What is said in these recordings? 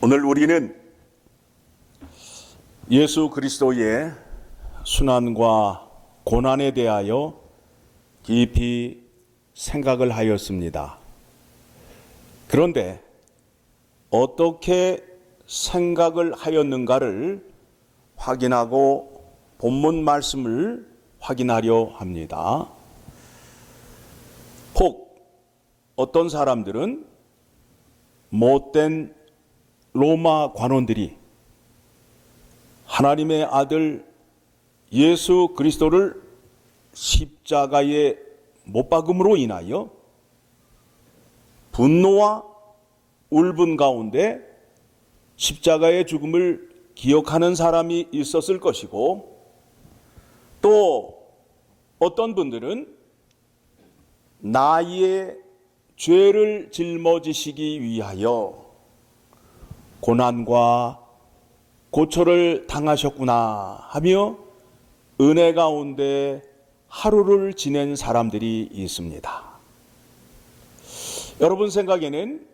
오늘 우리는 예수 그리스도의 순환과 고난에 대하여 깊이 생각을 하였습니다. 그런데 어떻게 생각을 하였는가를 확인하고 본문 말씀을 확인하려 합니다. 혹 어떤 사람들은 못된 로마 관원들이 하나님의 아들 예수 그리스도를 십자가에 못 박음으로 인하여 분노와 울분 가운데 십자가의 죽음을 기억하는 사람이 있었을 것이고, 또 어떤 분들은 나의 죄를 짊어지시기 위하여 고난과 고초를 당하셨구나 하며 은혜 가운데 하루를 지낸 사람들이 있습니다. 여러분 생각에는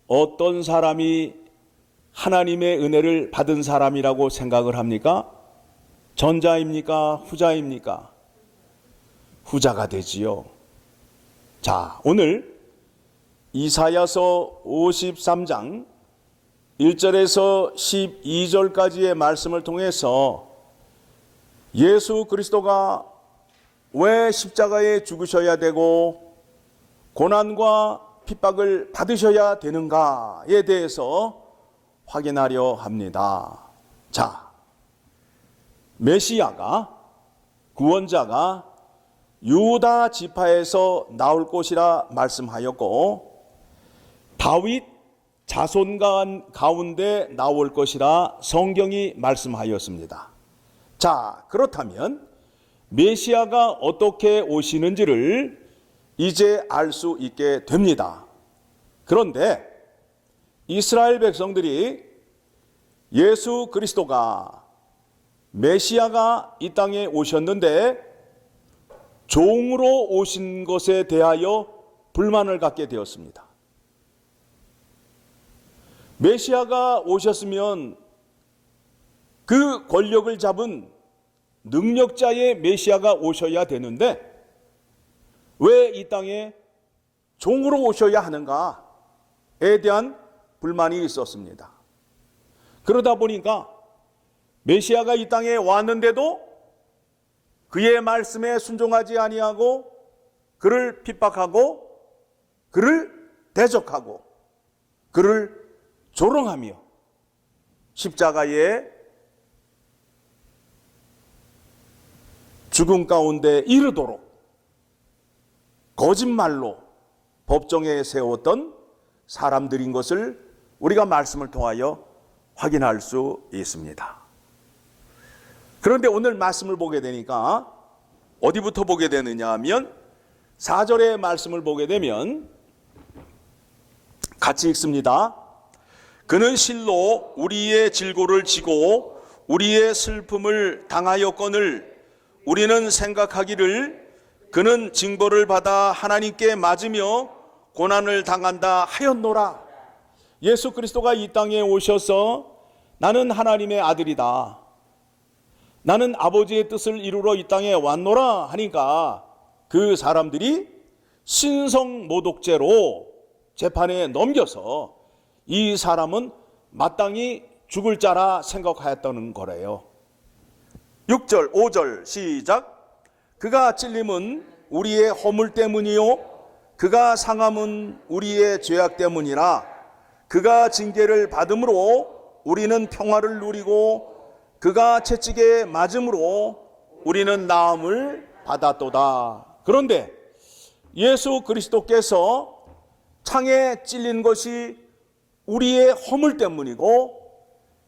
어떤 사람이 하나님의 은혜를 받은 사람이라고 생각을 합니까? 전자입니까? 후자입니까? 후자가 되지요. 자, 오늘 이사야서 53장 1절에서 12절까지의 말씀을 통해서 예수 그리스도가 왜 십자가에 죽으셔야 되고 고난과 핍박을 받으셔야 되는가에 대해서 확인하려 합니다. 자, 메시아가, 구원자가 유다 지파에서 나올 것이라 말씀하였고, 다윗 자손 가운데 나올 것이라 성경이 말씀하였습니다. 자, 그렇다면 메시아가 어떻게 오시는지를 이제 알 수 있게 됩니다. 그런데 이스라엘 백성들이 예수 그리스도가 메시아가 이 땅에 오셨는데 종으로 오신 것에 대하여 불만을 갖게 되었습니다. 메시아가 오셨으면 그 권력을 잡은 능력자의 메시아가 오셔야 되는데 왜 이 땅에 종으로 오셔야 하는가에 대한 불만이 있었습니다. 그러다 보니까 메시아가 이 땅에 왔는데도 그의 말씀에 순종하지 아니하고 그를 핍박하고 그를 대적하고 그를 조롱하며 십자가에 죽음 가운데 이르도록 거짓말로 법정에 세웠던 사람들인 것을 우리가 말씀을 통하여 확인할 수 있습니다. 그런데 오늘 말씀을 보게 되니까 어디부터 보게 되느냐 하면 4절의 말씀을 보게 되면 같이 읽습니다. 그는 실로 우리의 질고를 지고 우리의 슬픔을 당하였거늘 우리는 생각하기를 그는 징벌을 받아 하나님께 맞으며 고난을 당한다 하였노라. 예수 그리스도가 이 땅에 오셔서 나는 하나님의 아들이다, 나는 아버지의 뜻을 이루러 이 땅에 왔노라 하니까 그 사람들이 신성모독죄로 재판에 넘겨서 이 사람은 마땅히 죽을 자라 생각하였다는 거래요. 6절 5절 시작. 그가 찔림은 우리의 허물 때문이요 그가 상함은 우리의 죄악 때문이라. 그가 징계를 받음으로 우리는 평화를 누리고 그가 채찍에 맞음으로 우리는 나음을 받았도다. 그런데 예수 그리스도께서 창에 찔린 것이 우리의 허물 때문이고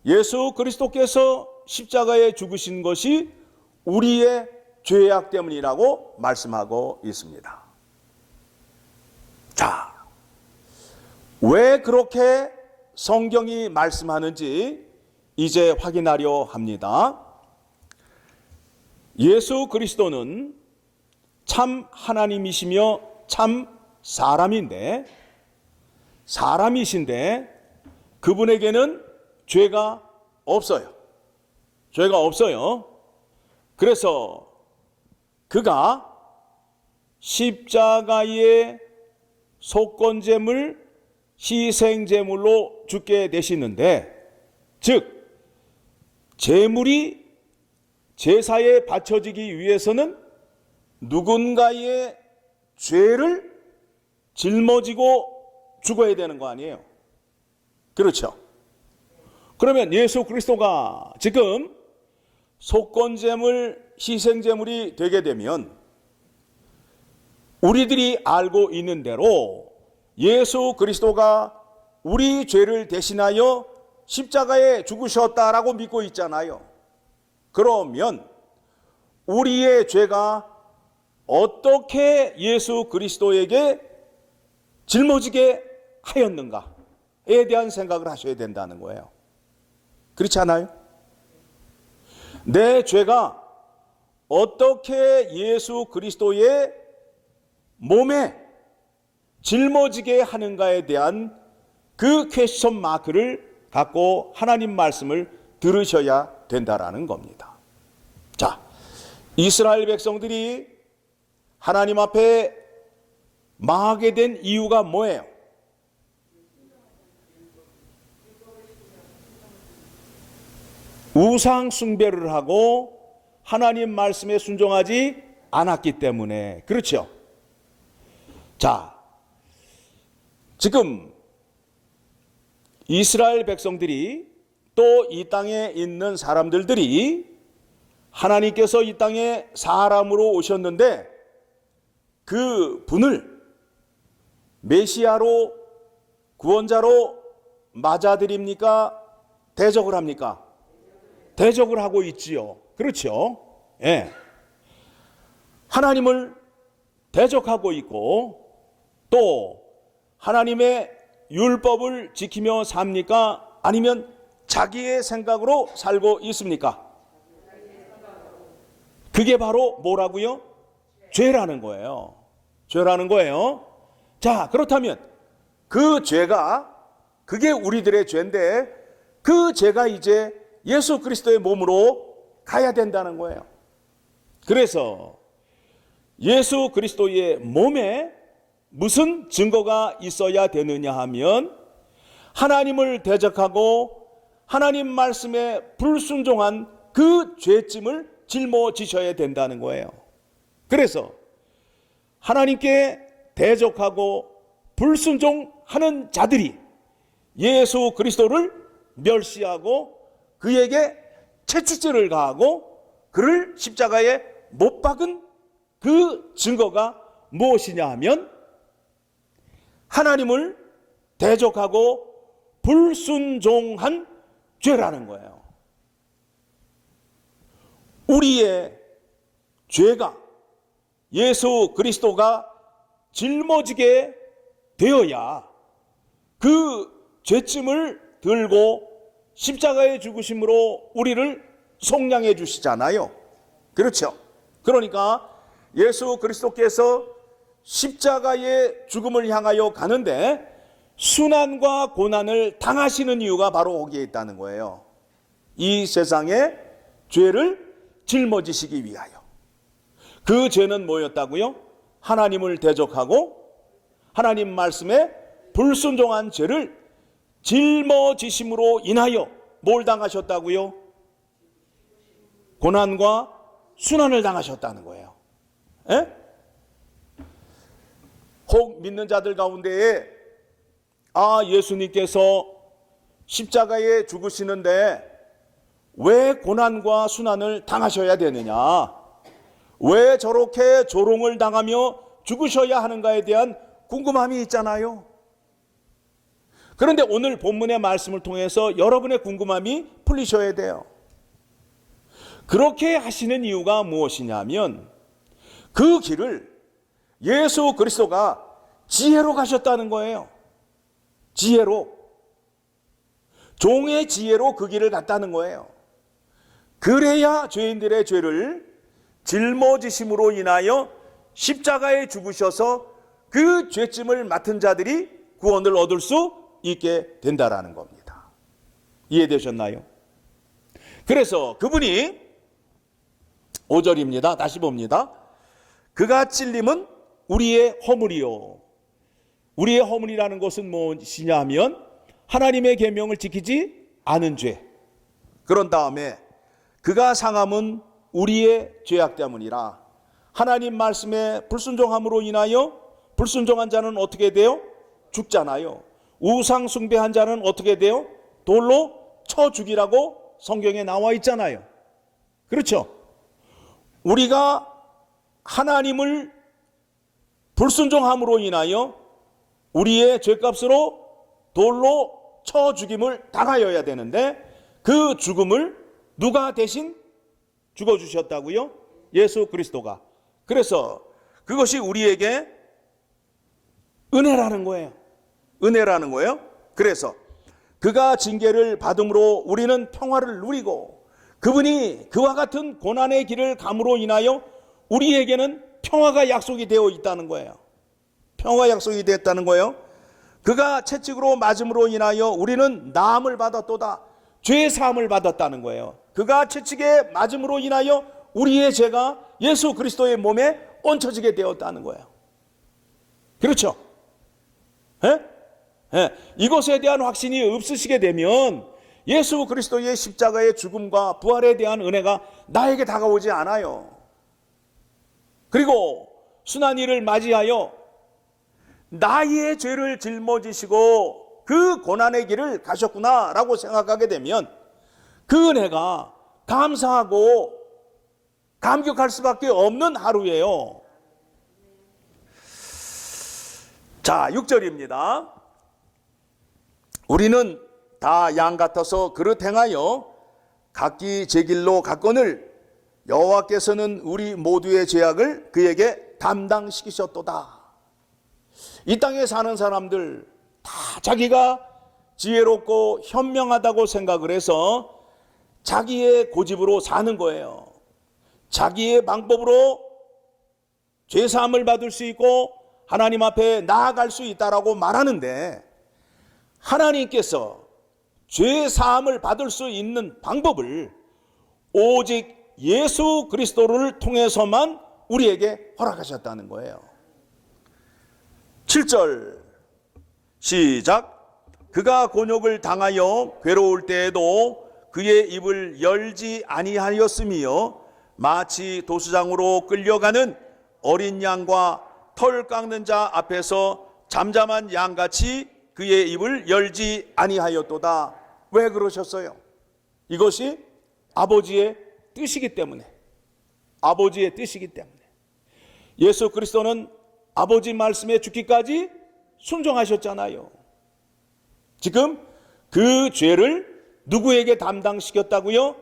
예수 그리스도께서 십자가에 죽으신 것이 우리의 죄악 때문이라고 말씀하고 있습니다. 자, 왜 그렇게 성경이 말씀하는지 이제 확인하려 합니다. 예수 그리스도는 참 하나님이시며 참 사람이신데 그분에게는 죄가 없어요. 죄가 없어요. 그래서 그가 십자가의 속건제물, 희생제물로 죽게 되시는데, 즉 제물이 제사에 바쳐지기 위해서는 누군가의 죄를 짊어지고 죽어야 되는 거 아니에요? 그렇죠? 그러면 예수 그리스도가 지금 속건제물, 희생제물이 되게 되면 우리들이 알고 있는 대로 예수 그리스도가 우리 죄를 대신하여 십자가에 죽으셨다라고 믿고 있잖아요. 그러면 우리의 죄가 어떻게 예수 그리스도에게 짊어지게 하였는가에 대한 생각을 하셔야 된다는 거예요. 그렇지 않아요? 내 죄가 어떻게 예수 그리스도의 몸에 짊어지게 하는가에 대한 그 퀘스천 마크를 갖고 하나님 말씀을 들으셔야 된다라는 겁니다. 자, 이스라엘 백성들이 하나님 앞에 망하게 된 이유가 뭐예요? 우상 숭배를 하고 하나님 말씀에 순종하지 않았기 때문에. 그렇죠? 자, 지금 이스라엘 백성들이 또 이 땅에 있는 사람들이 하나님께서 이 땅에 사람으로 오셨는데 그 분을 메시아로, 구원자로 맞아들입니까? 대적을 합니까? 대적을 하고 있지요. 그렇죠? 예. 하나님을 대적하고 있고 또 하나님의 율법을 지키며 삽니까? 아니면 자기의 생각으로 살고 있습니까? 그게 바로 뭐라고요? 죄라는 거예요. 죄라는 거예요. 자, 그렇다면 그 죄가, 그게 우리들의 죄인데 그 죄가 이제 예수 그리스도의 몸으로 가야 된다는 거예요. 그래서 예수 그리스도의 몸에 무슨 증거가 있어야 되느냐 하면 하나님을 대적하고 하나님 말씀에 불순종한 그 죄짐을 짊어지셔야 된다는 거예요. 그래서 하나님께 대적하고 불순종하는 자들이 예수 그리스도를 멸시하고 그에게 채찍질을 가하고 그를 십자가에 못 박은 그 증거가 무엇이냐 하면 하나님을 대적하고 불순종한 죄라는 거예요. 우리의 죄가 예수 그리스도가 짊어지게 되어야 그 죄짐을 들고 십자가에 죽으심으로 우리를 속량해 주시잖아요. 그렇죠? 그러니까 예수 그리스도께서 십자가의 죽음을 향하여 가는데 순환과 고난을 당하시는 이유가 바로 거기에 있다는 거예요. 이 세상의 죄를 짊어지시기 위하여. 그 죄는 뭐였다고요? 하나님을 대적하고 하나님 말씀에 불순종한 죄를 짊어지심으로 인하여 뭘 당하셨다고요? 고난과 순환을 당하셨다는 거예요. 에? 혹 믿는 자들 가운데에 예수님께서 십자가에 죽으시는데 왜 고난과 순환을 당하셔야 되느냐? 왜 저렇게 조롱을 당하며 죽으셔야 하는가에 대한 궁금함이 있잖아요. 그런데 오늘 본문의 말씀을 통해서 여러분의 궁금함이 풀리셔야 돼요. 그렇게 하시는 이유가 무엇이냐면 그 길을 예수 그리스도가 지혜로 가셨다는 거예요. 지혜로. 종의 지혜로 그 길을 갔다는 거예요. 그래야 죄인들의 죄를 짊어지심으로 인하여 십자가에 죽으셔서 그 죄짐을 맡은 자들이 구원을 얻을 수 있게 된다라는 겁니다. 이해되셨나요? 그래서 그분이 5절입니다. 다시 봅니다. 그가 찔림은 우리의 허물이요. 우리의 허물이라는 것은 무엇이냐 하면 하나님의 계명을 지키지 않은 죄. 그런 다음에 그가 상함은 우리의 죄악 때문이라. 하나님 말씀에 불순종함으로 인하여 불순종한 자는 어떻게 돼요? 죽잖아요. 우상 숭배한 자는 어떻게 돼요? 돌로 쳐 죽이라고 성경에 나와 있잖아요. 그렇죠? 우리가 하나님을 불순종함으로 인하여 우리의 죄값으로 돌로 쳐 죽임을 당하여야 되는데 그 죽음을 누가 대신 죽어주셨다고요? 예수 그리스도가. 그래서 그것이 우리에게 은혜라는 거예요. 은혜라는 거예요. 그래서 그가 징계를 받음으로 우리는 평화를 누리고 그분이 그와 같은 고난의 길을 감으로 인하여 우리에게는 평화가 약속이 되어 있다는 거예요. 평화 약속이 되었다는 거예요. 그가 채찍으로 맞음으로 인하여 우리는 나음을 받았도다. 죄 사함을 받았다는 거예요. 그가 채찍에 맞음으로 인하여 우리의 죄가 예수 그리스도의 몸에 얹혀지게 되었다는 거예요. 그렇죠? 이것에 대한 확신이 없으시게 되면 예수 그리스도의 십자가의 죽음과 부활에 대한 은혜가 나에게 다가오지 않아요. 그리고 순환일을 맞이하여 나의 죄를 짊어지시고 그 고난의 길을 가셨구나라고 생각하게 되면 그 은혜가 감사하고 감격할 수밖에 없는 하루예요. 자, 6절입니다. 우리는 다 양 같아서 그릇 행하여 각기 제 길로 갔거늘 여호와께서는 우리 모두의 죄악을 그에게 담당시키셨도다. 이 땅에 사는 사람들 다 자기가 지혜롭고 현명하다고 생각을 해서 자기의 고집으로 사는 거예요. 자기의 방법으로 죄사함을 받을 수 있고 하나님 앞에 나아갈 수 있다라고 말하는데 하나님께서 죄사함을 받을 수 있는 방법을 오직 예수 그리스도를 통해서만 우리에게 허락하셨다는 거예요. 7절 시작. 그가 곤욕을 당하여 괴로울 때에도 그의 입을 열지 아니하였으며 마치 도수장으로 끌려가는 어린 양과 털 깎는 자 앞에서 잠잠한 양같이 그의 입을 열지 아니하였도다. 왜 그러셨어요? 이것이 아버지의 뜻이기 때문에. 아버지의 뜻이기 때문에. 예수 그리스도는 아버지 말씀에 죽기까지 순종하셨잖아요. 지금 그 죄를 누구에게 담당시켰다고요?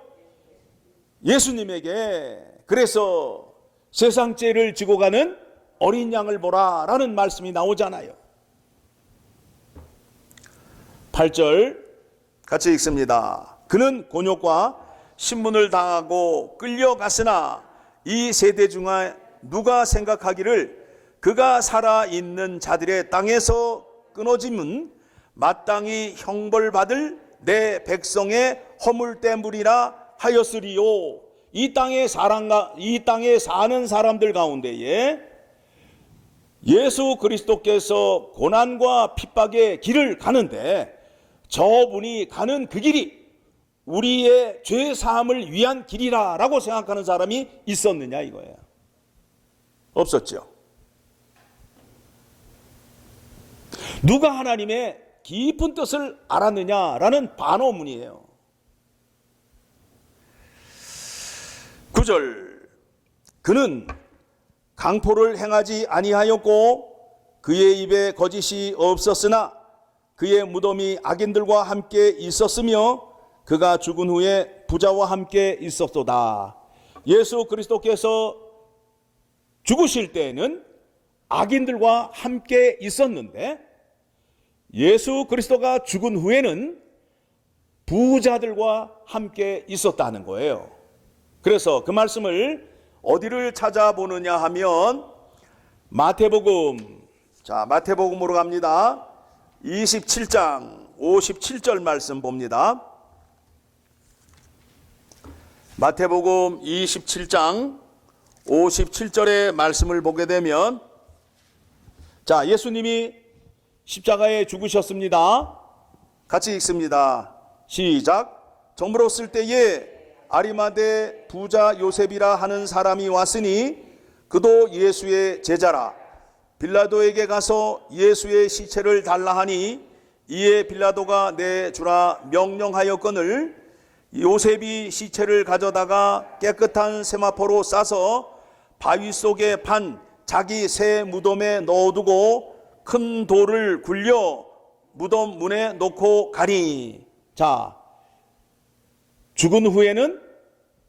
예수님에게. 그래서 세상 죄를 지고 가는 어린 양을 보라라는 말씀이 나오잖아요. 8절 같이 읽습니다. 그는 곤욕과 신문을 당하고 끌려갔으나 이 세대 중에 누가 생각하기를 그가 살아있는 자들의 땅에서 끊어짐은 마땅히 형벌받을 내 백성의 허물 때문이라 하였으리요. 이 땅에 사는 사람들 가운데에 예수 그리스도께서 고난과 핍박의 길을 가는데 저분이 가는 그 길이 우리의 죄 사함을 위한 길이라고 생각하는 사람이 있었느냐 이거예요. 없었죠. 누가 하나님의 깊은 뜻을 알았느냐라는 반어문이에요. 9절 그는 강포를 행하지 아니하였고 그의 입에 거짓이 없었으나 그의 무덤이 악인들과 함께 있었으며 그가 죽은 후에 부자와 함께 있었도다. 예수 그리스도께서 죽으실 때에는 악인들과 함께 있었는데 예수 그리스도가 죽은 후에는 부자들과 함께 있었다는 거예요. 그래서 그 말씀을 어디를 찾아보느냐 하면 마태복음, 자 마태복음으로 갑니다. 27장 57절 말씀 봅니다. 마태복음 27장 57절의 말씀을 보게 되면, 자, 예수님이 십자가에 죽으셨습니다. 같이 읽습니다. 시작. 저물었을 때에 아리마대 부자 요셉이라 하는 사람이 왔으니 그도 예수의 제자라. 빌라도에게 가서 예수의 시체를 달라 하니 이에 빌라도가 내주라 명령하였거늘 요셉이 시체를 가져다가 깨끗한 세마포로 싸서 바위 속에 판 자기 새 무덤에 넣어두고 큰 돌을 굴려 무덤 문에 놓고 가니. 자, 죽은 후에는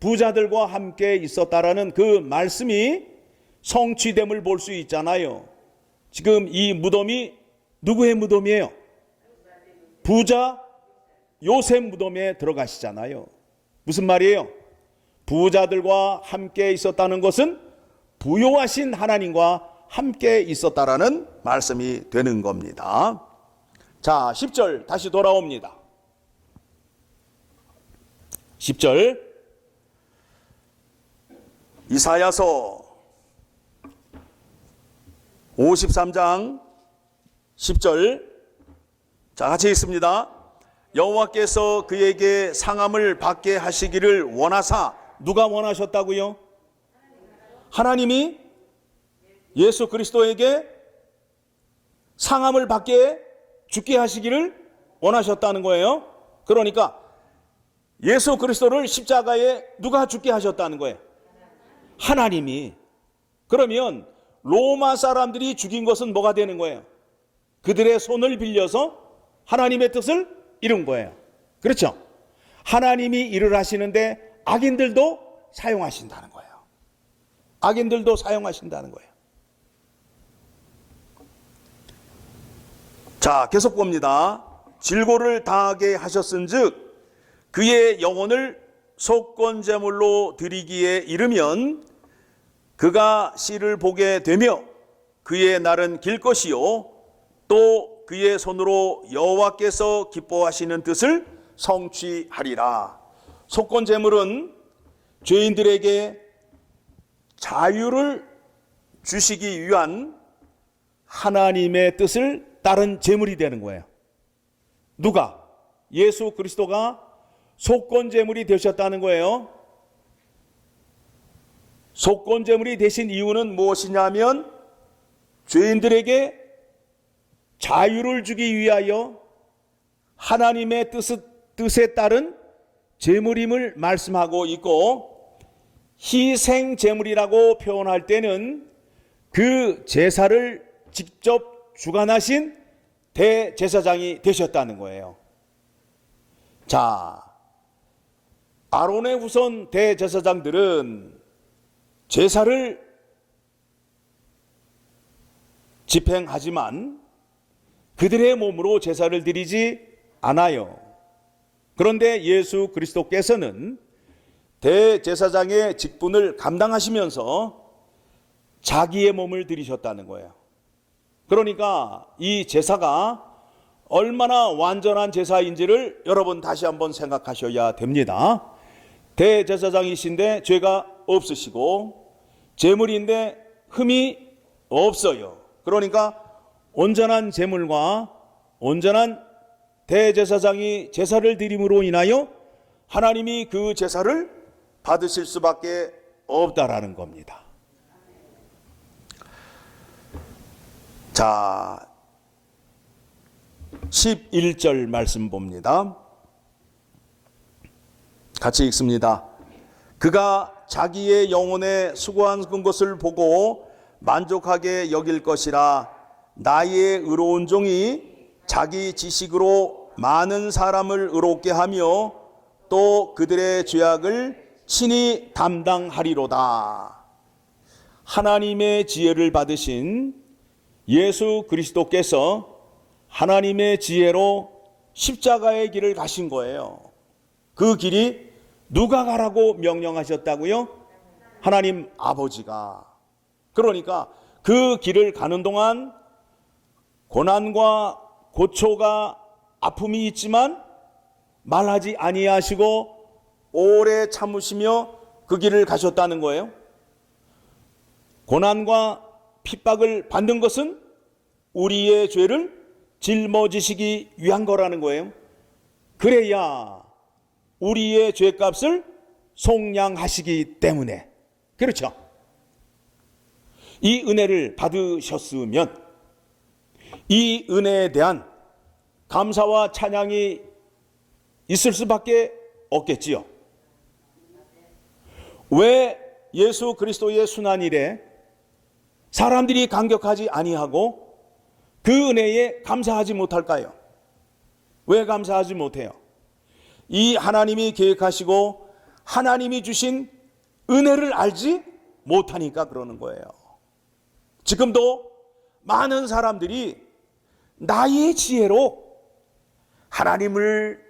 부자들과 함께 있었다라는 그 말씀이 성취됨을 볼 수 있잖아요. 지금 이 무덤이 누구의 무덤이에요? 부자 요셉 무덤에 들어가시잖아요. 무슨 말이에요? 부자들과 함께 있었다는 것은 부요하신 하나님과 함께 있었다라는 말씀이 되는 겁니다. 자, 10절 다시 돌아옵니다. 10절 이사야서 53장 10절, 자, 같이 읽습니다. 여호와께서 그에게 상함을 받게 하시기를 원하사. 누가 원하셨다고요? 하나님이 예수 그리스도에게 상함을 받게 죽게 하시기를 원하셨다는 거예요. 그러니까 예수 그리스도를 십자가에 누가 죽게 하셨다는 거예요? 하나님이. 그러면 로마 사람들이 죽인 것은 뭐가 되는 거예요? 그들의 손을 빌려서 하나님의 뜻을 이룬 거예요. 그렇죠? 하나님이 일을 하시는데 악인들도 사용하신다는 거예요. 악인들도 사용하신다는 거예요. 자, 계속 봅니다. 질고를 당하게 하셨은즉 그의 영혼을 속건제물로 드리기에 이르면 그가 씨를 보게 되며 그의 날은 길 것이요 또 그의 손으로 여호와께서 기뻐하시는 뜻을 성취하리라. 속건제물은 죄인들에게 자유를 주시기 위한 하나님의 뜻을 따른 제물이 되는 거예요. 누가? 예수 그리스도가 속건제물이 되셨다는 거예요. 속건제물이 되신 이유는 무엇이냐면 죄인들에게 자유를 주기 위하여 하나님의 뜻에 따른 제물임을 말씀하고 있고, 희생제물이라고 표현할 때는 그 제사를 직접 주관하신 대제사장이 되셨다는 거예요. 자, 아론의 후손 대제사장들은 제사를 집행하지만 그들의 몸으로 제사를 드리지 않아요. 그런데 예수 그리스도께서는 대제사장의 직분을 감당하시면서 자기의 몸을 드리셨다는 거예요. 그러니까 이 제사가 얼마나 완전한 제사인지를 여러분 다시 한번 생각하셔야 됩니다. 대제사장이신데 죄가 없으시고 제물인데 흠이 없어요. 그러니까 온전한 제물과 온전한 대제사장이 제사를 드림으로 인하여 하나님이 그 제사를 받으실 수밖에 없다라는 겁니다. 자, 11절 말씀 봅니다. 같이 읽습니다. 그가 자기의 영혼에 수고한 것을 보고 만족하게 여길 것이라. 나의 의로운 종이 자기 지식으로 많은 사람을 의롭게 하며 또 그들의 죄악을 친히 담당하리로다. 하나님의 지혜를 받으신 예수 그리스도께서 하나님의 지혜로 십자가의 길을 가신 거예요. 그 길이 누가 가라고 명령하셨다고요? 하나님 아버지가. 그러니까 그 길을 가는 동안 고난과 고초가 아픔이 있지만 말하지 아니하시고 오래 참으시며 그 길을 가셨다는 거예요. 고난과 핍박을 받는 것은 우리의 죄를 짊어지시기 위한 거라는 거예요. 그래야 우리의 죄값을 속량하시기 때문에. 그렇죠. 이 은혜를 받으셨으면 이 은혜에 대한 감사와 찬양이 있을 수밖에 없겠지요. 왜 예수 그리스도의 순환일에 사람들이 감격하지 아니하고 그 은혜에 감사하지 못할까요? 왜 감사하지 못해요? 이 하나님이 계획하시고 하나님이 주신 은혜를 알지 못하니까 그러는 거예요. 지금도 많은 사람들이 나의 지혜로 하나님을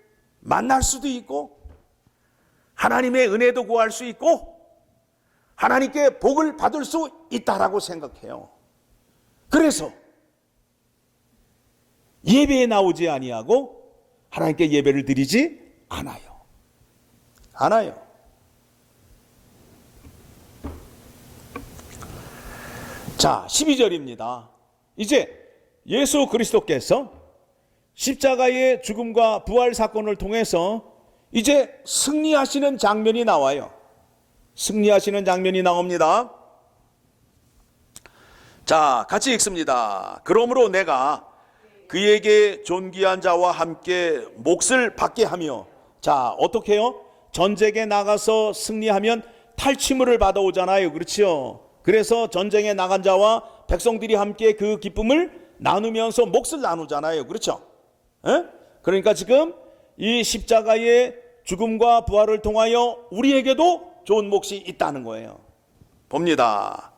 만날 수도 있고 하나님의 은혜도 구할 수 있고 하나님께 복을 받을 수 있다라고 생각해요. 그래서 예배에 나오지 아니하고 하나님께 예배를 드리지 않아요. 자, 12절입니다. 이제 예수 그리스도께서 십자가의 죽음과 부활 사건을 통해서 이제 승리하시는 장면이 나와요. 승리하시는 장면이 나옵니다. 자, 같이 읽습니다. 그러므로 내가 그에게 존귀한 자와 함께 몫을 받게 하며, 자, 어떻게 해요? 전쟁에 나가서 승리하면 탈취물을 받아오잖아요. 그렇죠? 그래서 전쟁에 나간 자와 백성들이 함께 그 기쁨을 나누면서 몫을 나누잖아요. 그렇죠? 에? 그러니까 지금 이 십자가의 죽음과 부활을 통하여 우리에게도 좋은 몫이 있다는 거예요. 봅니다.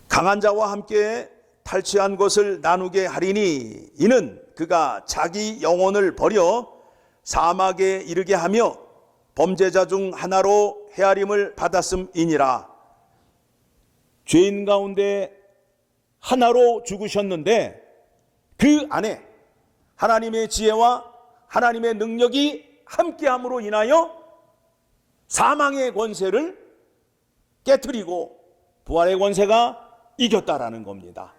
강한 자와 함께 탈취한 것을 나누게 하리니 이는 그가 자기 영혼을 버려 사막에 이르게 하며 범죄자 중 하나로 헤아림을 받았음이니라. 죄인 가운데 하나로 죽으셨는데 그 안에 하나님의 지혜와 하나님의 능력이 함께함으로 인하여 사망의 권세를 깨트리고 부활의 권세가 이겼다라는 겁니다.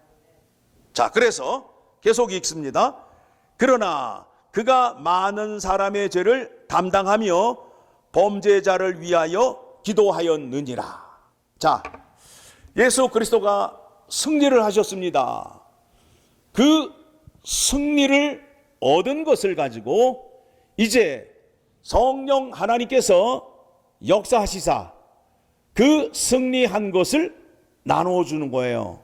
자, 그래서 계속 읽습니다. 그러나 그가 많은 사람의 죄를 담당하며 범죄자를 위하여 기도하였느니라. 자, 예수 그리스도가 승리를 하셨습니다. 그 승리를 얻은 것을 가지고 이제 성령 하나님께서 역사하시사 그 승리한 것을 나눠주는 거예요.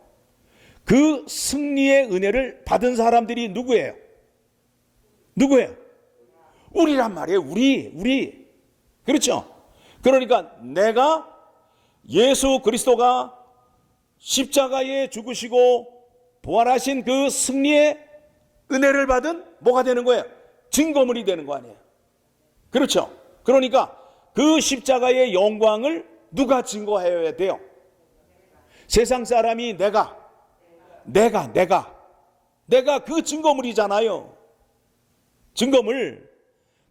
그 승리의 은혜를 받은 사람들이 누구예요? 우리란 말이에요. 우리. 그렇죠? 그러니까 내가 예수 그리스도가 십자가에 죽으시고 부활하신 그 승리의 은혜를 받은 뭐가 되는 거예요? 증거물이 되는 거 아니에요? 그렇죠? 그러니까 그 십자가의 영광을 누가 증거해야 돼요? 세상 사람이 내가 그 증거물이잖아요. 증거물.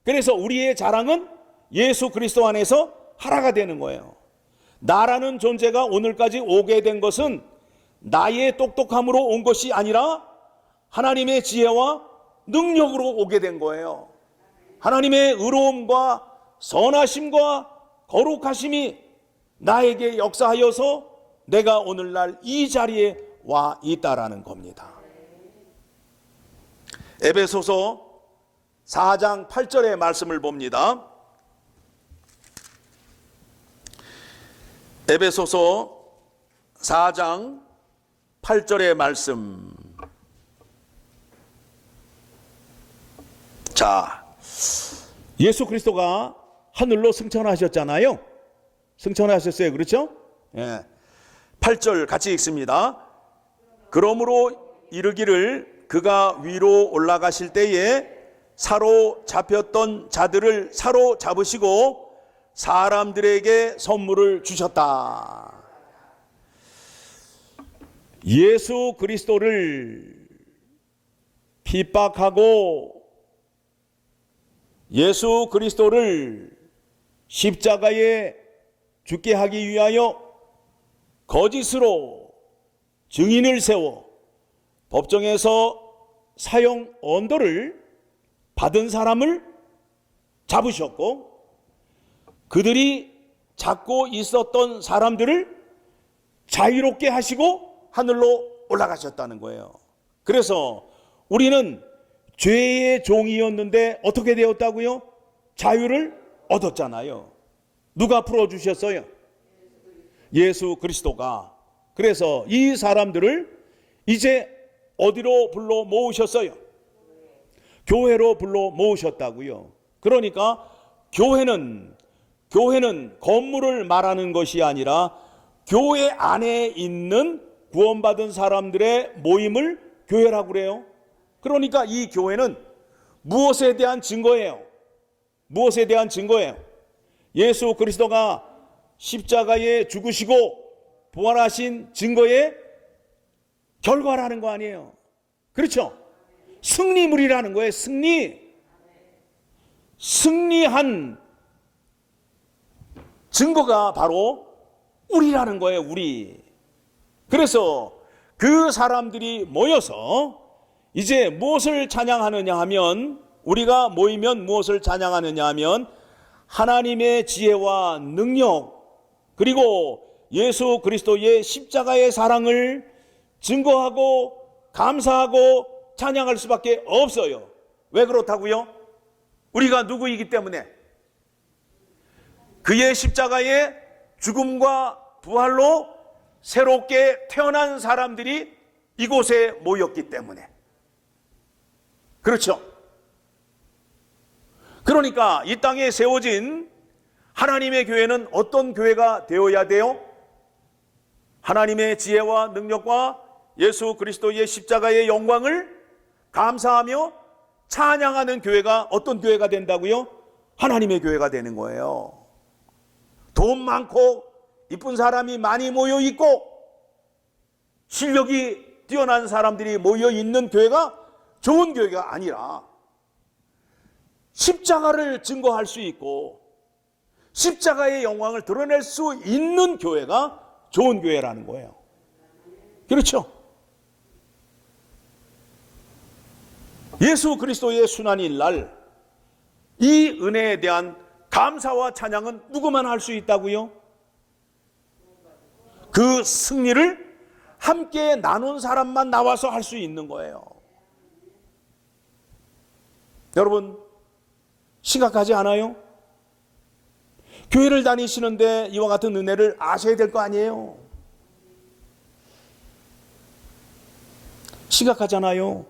그래서 우리의 자랑은 예수 그리스도 안에서 하나가 되는 거예요. 나라는 존재가 오늘까지 오게 된 것은 나의 똑똑함으로 온 것이 아니라 하나님의 지혜와 능력으로 오게 된 거예요. 하나님의 의로움과 선하심과 거룩하심이 나에게 역사하여서 내가 오늘날 이 자리에 와 있다라는 겁니다. 에베소서 4장 8절의 말씀을 봅니다. 에베소서 4장 8절의 말씀. 자, 예수 그리스도가 하늘로 승천하셨잖아요. 승천하셨어요. 그렇죠? 예. 8절 같이 읽습니다. 그러므로 이르기를 그가 위로 올라가실 때에 사로잡혔던 자들을 사로잡으시고 사람들에게 선물을 주셨다. 예수 그리스도를 핍박하고 예수 그리스도를 십자가에 죽게 하기 위하여 거짓으로 증인을 세워 법정에서 사형 언도를 받은 사람을 잡으셨고, 그들이 잡고 있었던 사람들을 자유롭게 하시고 하늘로 올라가셨다는 거예요. 그래서 우리는 죄의 종이었는데 어떻게 되었다고요? 자유를 얻었잖아요. 누가 풀어주셨어요? 예수 그리스도가. 그래서 이 사람들을 이제 어디로 불러 모으셨어요? 교회로 불러 모으셨다고요. 그러니까 교회는 건물을 말하는 것이 아니라 교회 안에 있는 구원받은 사람들의 모임을 교회라고 그래요. 그러니까 이 교회는 무엇에 대한 증거예요? 무엇에 대한 증거예요? 예수 그리스도가 십자가에 죽으시고 부활하신 증거의 결과라는 거 아니에요. 그렇죠? 승리물이라는 거예요. 승리한 증거가 바로 우리라는 거예요. 우리. 그래서 그 사람들이 모여서 이제 무엇을 찬양하느냐 하면, 우리가 모이면 무엇을 찬양하느냐 하면 하나님의 지혜와 능력, 그리고 예수 그리스도의 십자가의 사랑을 증거하고 감사하고 찬양할 수밖에 없어요. 왜 그렇다고요? 우리가 누구이기 때문에, 그의 십자가의 죽음과 부활로 새롭게 태어난 사람들이 이곳에 모였기 때문에. 그렇죠? 그러니까 이 땅에 세워진 하나님의 교회는 어떤 교회가 되어야 돼요? 하나님의 지혜와 능력과 예수 그리스도의 십자가의 영광을 감사하며 찬양하는 교회가 어떤 교회가 된다고요? 하나님의 교회가 되는 거예요. 돈 많고 이쁜 사람이 많이 모여 있고 실력이 뛰어난 사람들이 모여 있는 교회가 좋은 교회가 아니라, 십자가를 증거할 수 있고 십자가의 영광을 드러낼 수 있는 교회가 좋은 교회라는 거예요. 그렇죠? 예수 그리스도의 순환일 날 이 은혜에 대한 감사와 찬양은 누구만 할 수 있다고요? 그 승리를 함께 나눈 사람만 나와서 할 수 있는 거예요. 여러분, 심각하지 않아요? 교회를 다니시는데 이와 같은 은혜를 아셔야 될 거 아니에요? 심각하잖아요.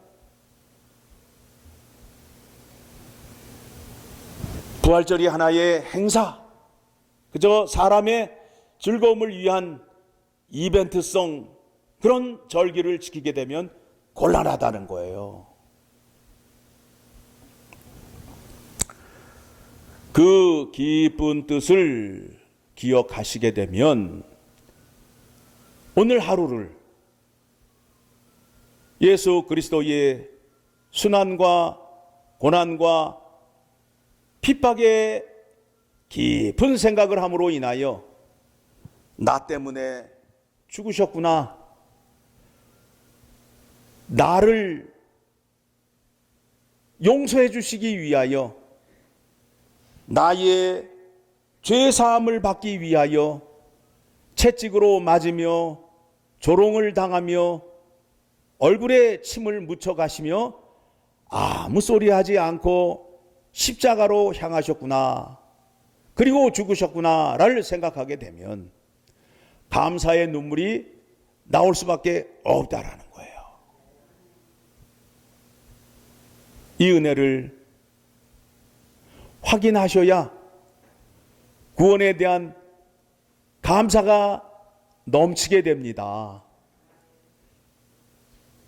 부활절이 하나의 행사, 그저 사람의 즐거움을 위한 이벤트성 그런 절기를 지키게 되면 곤란하다는 거예요. 그 깊은 뜻을 기억하시게 되면 오늘 하루를 예수 그리스도의 순환과 고난과 핍박의 깊은 생각을 함으로 인하여 나 때문에 죽으셨구나, 나를 용서해 주시기 위하여, 나의 죄사함을 받기 위하여 채찍으로 맞으며 조롱을 당하며 얼굴에 침을 묻혀 가시며 아무 소리 하지 않고 십자가로 향하셨구나, 그리고 죽으셨구나를 생각하게 되면 감사의 눈물이 나올 수밖에 없다라는 거예요. 이 은혜를 확인하셔야 구원에 대한 감사가 넘치게 됩니다.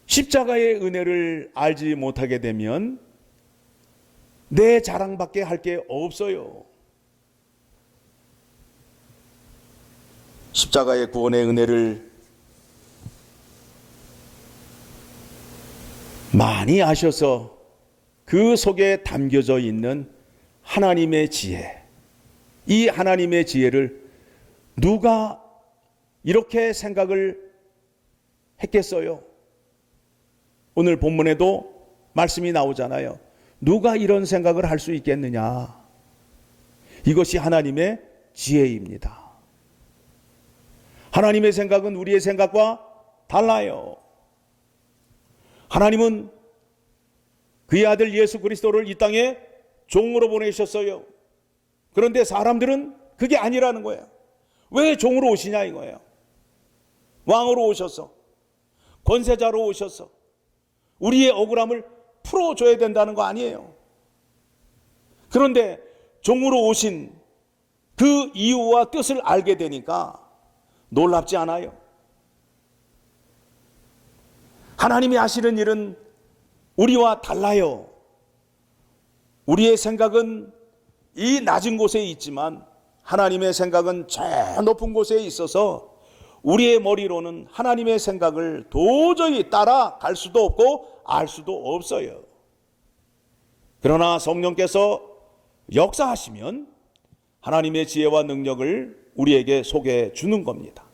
십자가의 은혜를 알지 못하게 되면 내 자랑밖에 할 게 없어요. 십자가의 구원의 은혜를 많이 아셔서 그 속에 담겨져 있는 하나님의 지혜, 이 하나님의 지혜를 누가 이렇게 생각을 했겠어요? 오늘 본문에도 말씀이 나오잖아요. 누가 이런 생각을 할 수 있겠느냐? 이것이 하나님의 지혜입니다. 하나님의 생각은 우리의 생각과 달라요. 하나님은 그의 아들 예수 그리스도를 이 땅에 종으로 보내셨어요. 그런데 사람들은 그게 아니라는 거예요. 왜 종으로 오시냐 이거예요. 왕으로 오셔서, 권세자로 오셔서 우리의 억울함을 풀어줘야 된다는 거 아니에요. 그런데 종으로 오신 그 이유와 뜻을 알게 되니까 놀랍지 않아요? 하나님이 하시는 일은 우리와 달라요. 우리의 생각은 이 낮은 곳에 있지만 하나님의 생각은 저 높은 곳에 있어서 우리의 머리로는 하나님의 생각을 도저히 따라갈 수도 없고 알 수도 없어요. 그러나 성령께서 역사하시면 하나님의 지혜와 능력을 우리에게 소개해 주는 겁니다.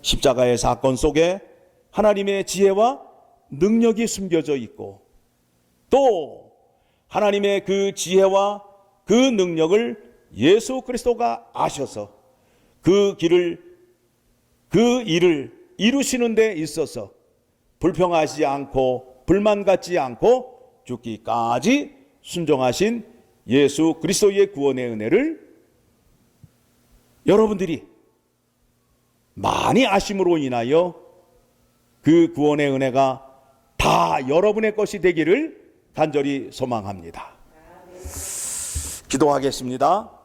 십자가의 사건 속에 하나님의 지혜와 능력이 숨겨져 있고 또 하나님의 그 지혜와 그 능력을 예수 그리스도가 아셔서 그 일을 이루시는 데 있어서 불평하지 않고 불만 갖지 않고 죽기까지 순종하신 예수 그리스도의 구원의 은혜를 여러분들이 많이 아심으로 인하여 그 구원의 은혜가 다 여러분의 것이 되기를 간절히 소망합니다. 기도하겠습니다.